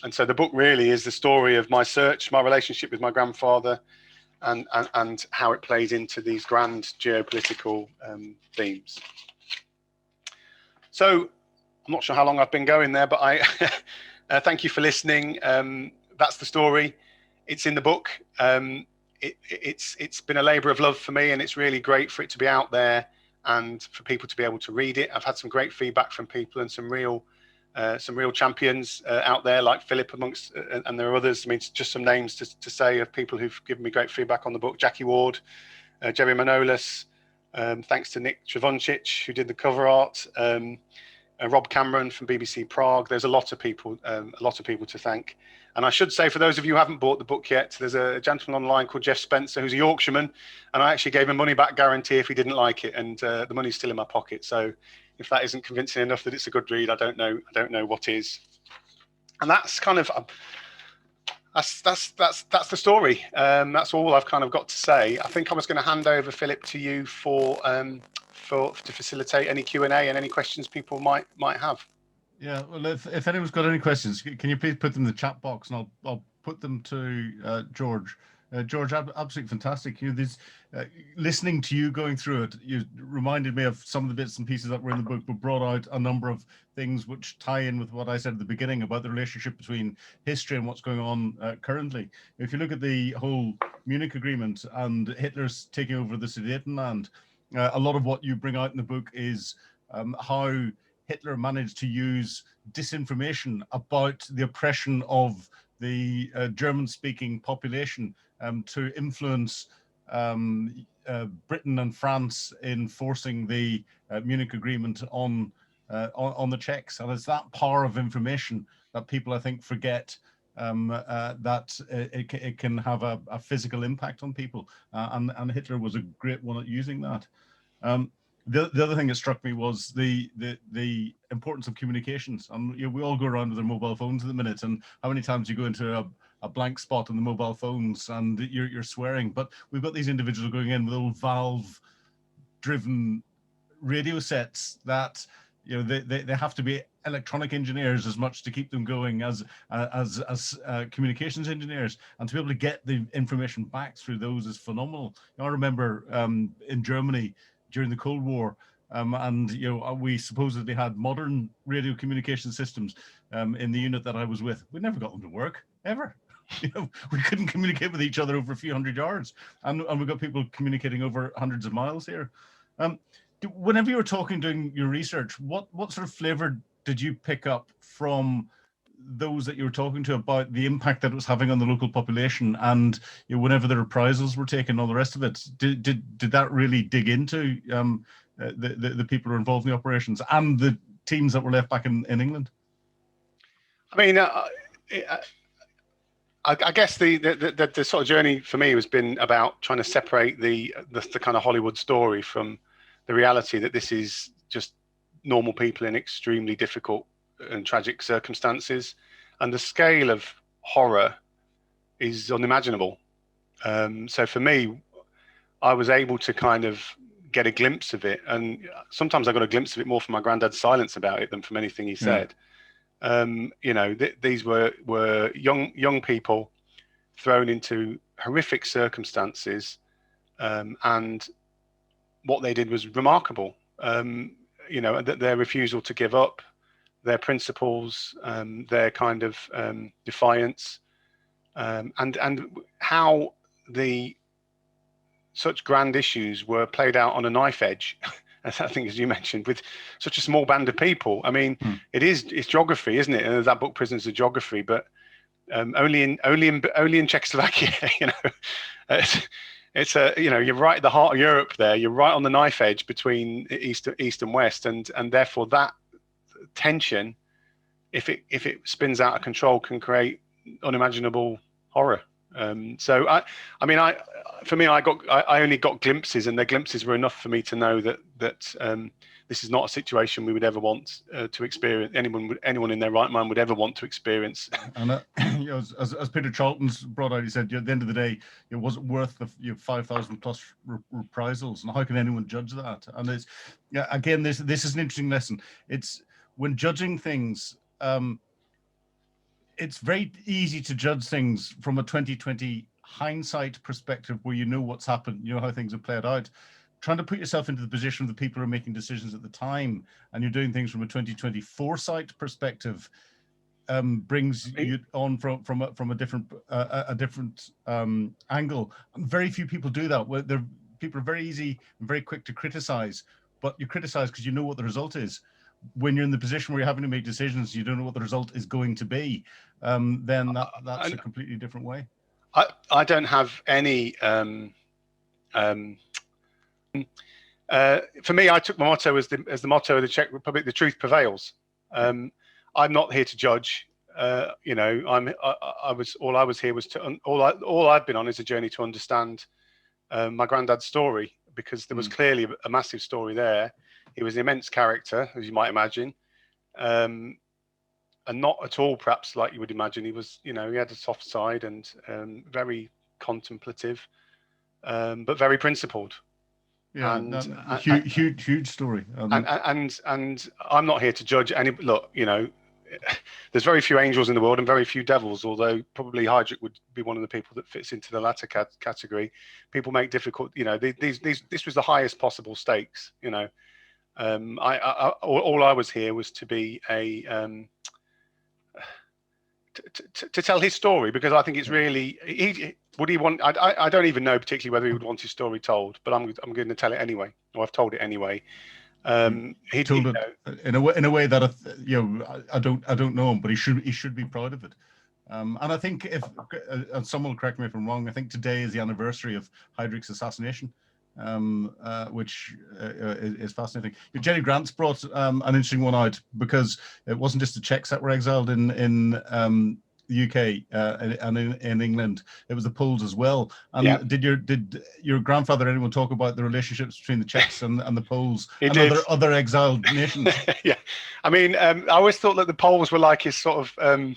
And so the book really is the story of my search, my relationship with my grandfather, and how it plays into these grand geopolitical themes. So I'm not sure how long I've been going there, but I thank you for listening. That's the story. It's in the book. It's been a labour of love for me, and it's really great for it to be out there and for people to be able to read it. I've had some great feedback from people and some real champions out there, like Philip amongst, and there are others. I mean, just some names to say of people who've given me great feedback on the book: Jackie Ward, Jerry Manolis, thanks to Nick Travoncic, who did the cover art, Rob Cameron from BBC Prague. There's a lot of people to thank. And I should say, for those of you who haven't bought the book yet, there's a gentleman online called Jeff Spencer, who's a Yorkshireman, and I actually gave him a money-back guarantee if he didn't like it, and the money's still in my pocket. So if that isn't convincing enough that it's a good read, I don't know what is. And that's kind of that's the story. That's all I've kind of got to say. I think I was going to hand over, Philip, to you to facilitate any Q&A and any questions people might have. Yeah, well, if anyone's got any questions, can you please put them in the chat box, and I'll put them to George. George, absolutely fantastic. Listening to you going through it, you reminded me of some of the bits and pieces that were in the book, but brought out a number of things which tie in with what I said at the beginning about the relationship between history and what's going on currently. If you look at the whole Munich Agreement and Hitler's taking over the Sudetenland, a lot of what you bring out in the book is how Hitler managed to use disinformation about the oppression of the German-speaking population to influence Britain and France in forcing the Munich Agreement on the Czechs. And it's that power of information that people, I think, forget that it can have a physical impact on people. And Hitler was a great one at using that. The other thing that struck me was the importance of communications. And we all go around with our mobile phones at the minute, and how many times you go into a blank spot on the mobile phones and you're swearing. But we've got these individuals going in with little valve-driven radio sets that they have to be electronic engineers as much to keep them going as communications engineers, and to be able to get the information back through those is phenomenal. I remember in Germany during the Cold War, and we supposedly had modern radio communication systems in the unit that I was with. We never got them to work ever. We couldn't communicate with each other over a few hundred yards, and we've got people communicating over hundreds of miles here. Whenever you were doing your research, what sort of flavor did you pick up from those that you were talking to about the impact that it was having on the local population, and whenever the reprisals were taken, all the rest of it? Did that really dig into the people who were involved in the operations and the teams that were left back in England? I mean, I guess the sort of journey for me has been about trying to separate the kind of Hollywood story from the reality that this is just normal people in extremely difficult and tragic circumstances, and the scale of horror is unimaginable. So for me, I was able to kind of get a glimpse of it, and sometimes I got a glimpse of it more from my granddad's silence about it than from anything he said. These were young people thrown into horrific circumstances, and what they did was remarkable. Their refusal to give up, their principles, their kind of defiance, and how such grand issues were played out on a knife edge. I think, as you mentioned, with such a small band of people. I mean, it's geography, isn't it? And that book, Prisoners of Geography, but only in Czechoslovakia. It's you're right at the heart of Europe. There, you're right on the knife edge between east and west, and therefore that tension, if it spins out of control, can create unimaginable horror. For me, I only got glimpses, and the glimpses were enough for me to know that this is not a situation we would ever want to experience. Anyone in their right mind would ever want to experience. And as Peter Charlton's brought out, he said, at the end of the day, it wasn't worth the 5,000 plus reprisals. And how can anyone judge that? And it's, again, this is an interesting lesson. It's when judging things. It's very easy to judge things from a 2020 hindsight perspective, where you know what's happened, you know how things have played out. Trying to put yourself into the position of the people who are making decisions at the time, and you're doing things from a 2020 foresight perspective, brings you on from a different angle. And very few people do that. People are very easy and very quick to criticize, but you criticize because you know what the result is. When you're in the position where you're having to make decisions, you don't know what the result is going to be. Then that's a completely different way. I don't have any. For me, I took my motto as the motto of the Czech Republic: "The truth prevails." I'm not here to judge. All I'd been on is a journey to understand my granddad's story, because there was clearly a massive story there. He was an immense character, as you might imagine, and not at all perhaps like you would imagine. He was, he had a soft side and very contemplative, but very principled. Yeah, and huge story. And I'm not here to judge any. Look, there's very few angels in the world and very few devils. Although probably Heydrich would be one of the people that fits into the latter category. People make difficult. This was the highest possible stakes. All I was here was to be to tell his story, because I think it's really would he want. I don't even know particularly whether he would want his story told, but I'm going to tell it anyway, or I've told it anyway. He told it in a way that I don't know him, but he should be proud of it. And I think and someone will correct me if I'm wrong, I think today is the anniversary of Heydrich's assassination. Which is fascinating. Jenny Grant's brought an interesting one out, because it wasn't just the Czechs that were exiled in the UK and in England. It was the Poles as well. And did your grandfather, anyone talk about the relationships between the Czechs and the Poles and other exiled nations? Yeah, I always thought that the Poles were like his sort of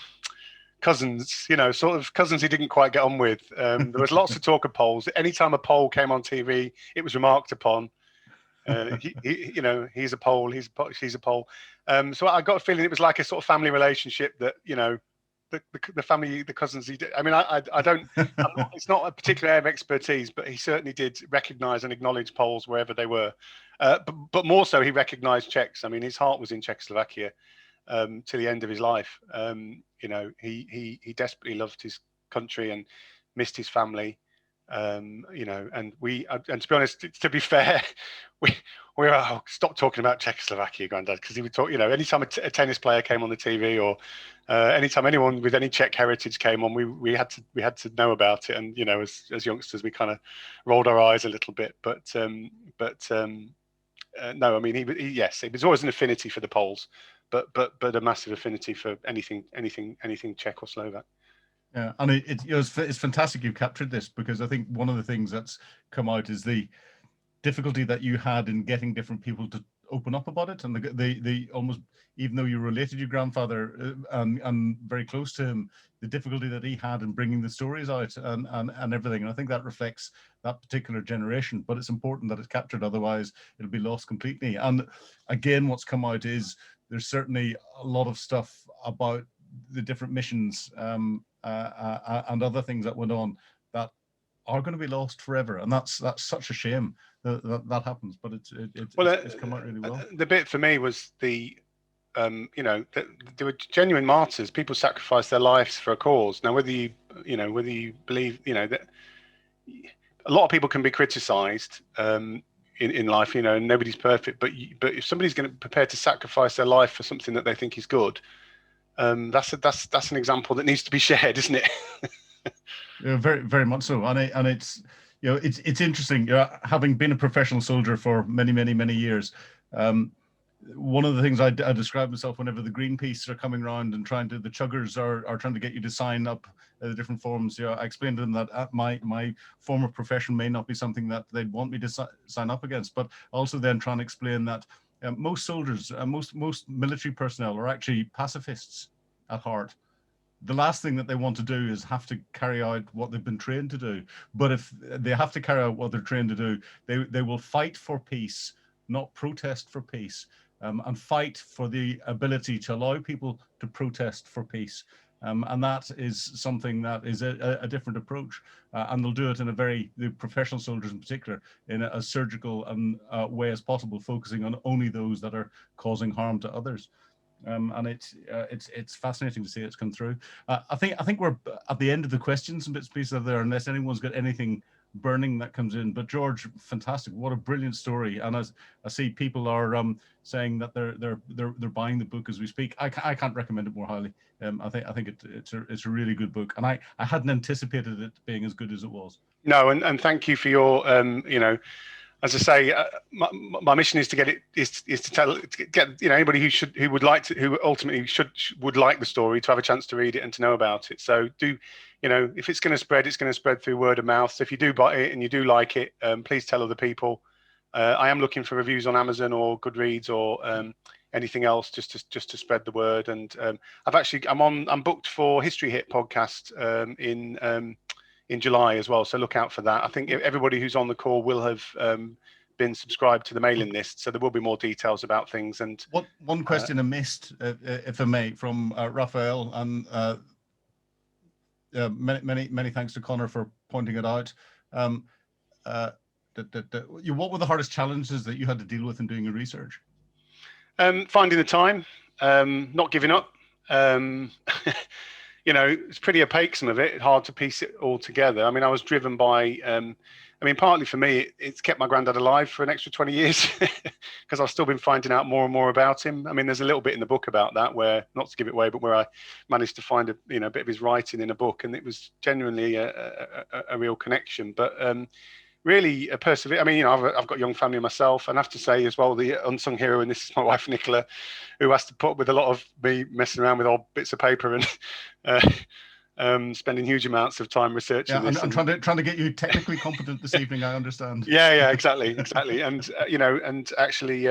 cousins, sort of cousins he didn't quite get on with. There was lots of talk of Poles. Anytime a Pole came on TV, it was remarked upon. He's a Pole, she's a Pole. So I got a feeling it was like a sort of family relationship that, the family, the cousins he did. I don't, it's not a particular area of expertise, but he certainly did recognize and acknowledge Poles wherever they were. But more so, he recognized Czechs. His heart was in Czechoslovakia to the end of his life. He desperately loved his country and missed his family. And to be honest, to be fair, we stop talking about Czechoslovakia, Granddad, because he would talk. Anytime a tennis player came on the TV, or anytime anyone with any Czech heritage came on, we had to know about it. And as youngsters, we kind of rolled our eyes a little bit. No, yes, it was always an affinity for the Poles, but a massive affinity for anything Czech or Slovak. Yeah, and it's fantastic you've captured this, because I think one of the things that's come out is the difficulty that you had in getting different people to open up about it, and the almost, even though you related to your grandfather and very close to him, the difficulty that he had in bringing the stories out and everything. And I think that reflects that particular generation, but it's important that it's captured, otherwise it'll be lost completely. And again, what's come out is there's certainly a lot of stuff about the different missions and other things that went on that are going to be lost forever, and that's such a shame that happens. But it's come out really well. The bit for me was there were genuine martyrs. People sacrificed their lives for a cause. Now, whether you believe, that a lot of people can be criticised in life, and nobody's perfect. But if somebody's going to prepare to sacrifice their life for something that they think is good, that's an example that needs to be shared, isn't it? Yeah, very very much so. And it's it's interesting. Having been a professional soldier for many years, one of the things I describe myself whenever the Greenpeace are coming around and the chuggers are trying to get you to sign up the different forms. I explained to them that my form of profession may not be something that they'd want me to sign up against, but also then trying to explain that most soldiers, most military personnel are actually pacifists at heart. The last thing that they want to do is have to carry out what they've been trained to do. But if they have to carry out what they're trained to do, they will fight for peace, not protest for peace, and fight for the ability to allow people to protest for peace. And that is something that is a different approach. And they'll do it in the professional soldiers in particular, in a surgical way as possible, focusing on only those that are causing harm to others. And it's fascinating to see it's come through. I think we're at the end of the questions and bits and pieces there, unless anyone's got anything burning that comes in. But George, fantastic! What a brilliant story! And as I see people are saying that they're buying the book as we speak, I can't recommend it more highly. I think it's a really good book, and I hadn't anticipated it being as good as it was. No, and thank you for your as I say, my mission is to get it is to get anybody who would like the story to have a chance to read it and to know about it. So if it's going to spread through word of mouth. So if you do buy it and you do like it, please tell other people. I am looking for reviews on Amazon or Goodreads or anything else just to spread the word. And I'm booked for History Hit podcast in July as well, so look out for that. I think everybody who's on the call will have been subscribed to the mailing list, so there will be more details about things. And one question I missed, if I may, from Raphael, and many thanks to Connor for pointing it out. What were the hardest challenges that you had to deal with in doing your research? Finding the time, not giving up. It's pretty opaque, some of it, hard to piece it all together. I mean, I was driven by, partly for me, it's kept my granddad alive for an extra 20 years because I've still been finding out more and more about him. I mean, there's a little bit in the book about that where, not to give it away, but where I managed to find a bit of his writing in a book, and it was genuinely a real connection. But really persevere. I mean, I've got a young family myself, and I have to say as well, the unsung hero in this is my wife Nicola, who has to put up with a lot of me messing around with old bits of paper and spending huge amounts of time researching this. I'm trying to get you technically competent this evening. I understand. Yeah, exactly, and actually,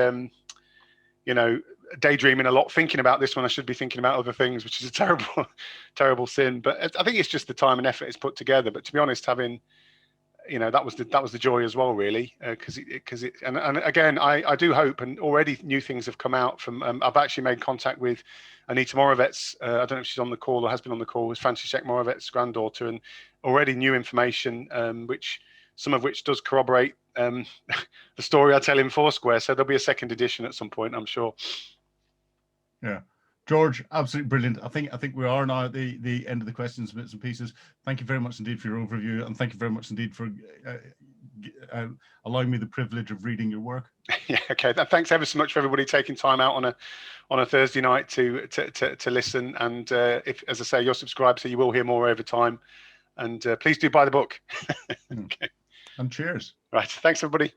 daydreaming a lot, thinking about this when I should be thinking about other things, which is a terrible, terrible sin. But I think it's just the time and effort it's put together. But to be honest, having that was the joy as well, really, because again, I do hope, and already new things have come out from. I've actually made contact with Anita Moravec's. I don't know if she's on the call or has been on the call, with František Moravec's granddaughter, and already new information, some of which does corroborate the story I tell in Foursquare. So there'll be a second edition at some point, I'm sure. Yeah. George, absolutely brilliant. I think we are now at the end of the questions, bits and pieces. Thank you very much indeed for your overview, and thank you very much indeed for allowing me the privilege of reading your work. Yeah, okay. Thanks ever so much for everybody taking time out on a Thursday night to listen. And if, as I say, you're subscribed, so you will hear more over time. And please do buy the book. Okay. And cheers. Right. Thanks, everybody.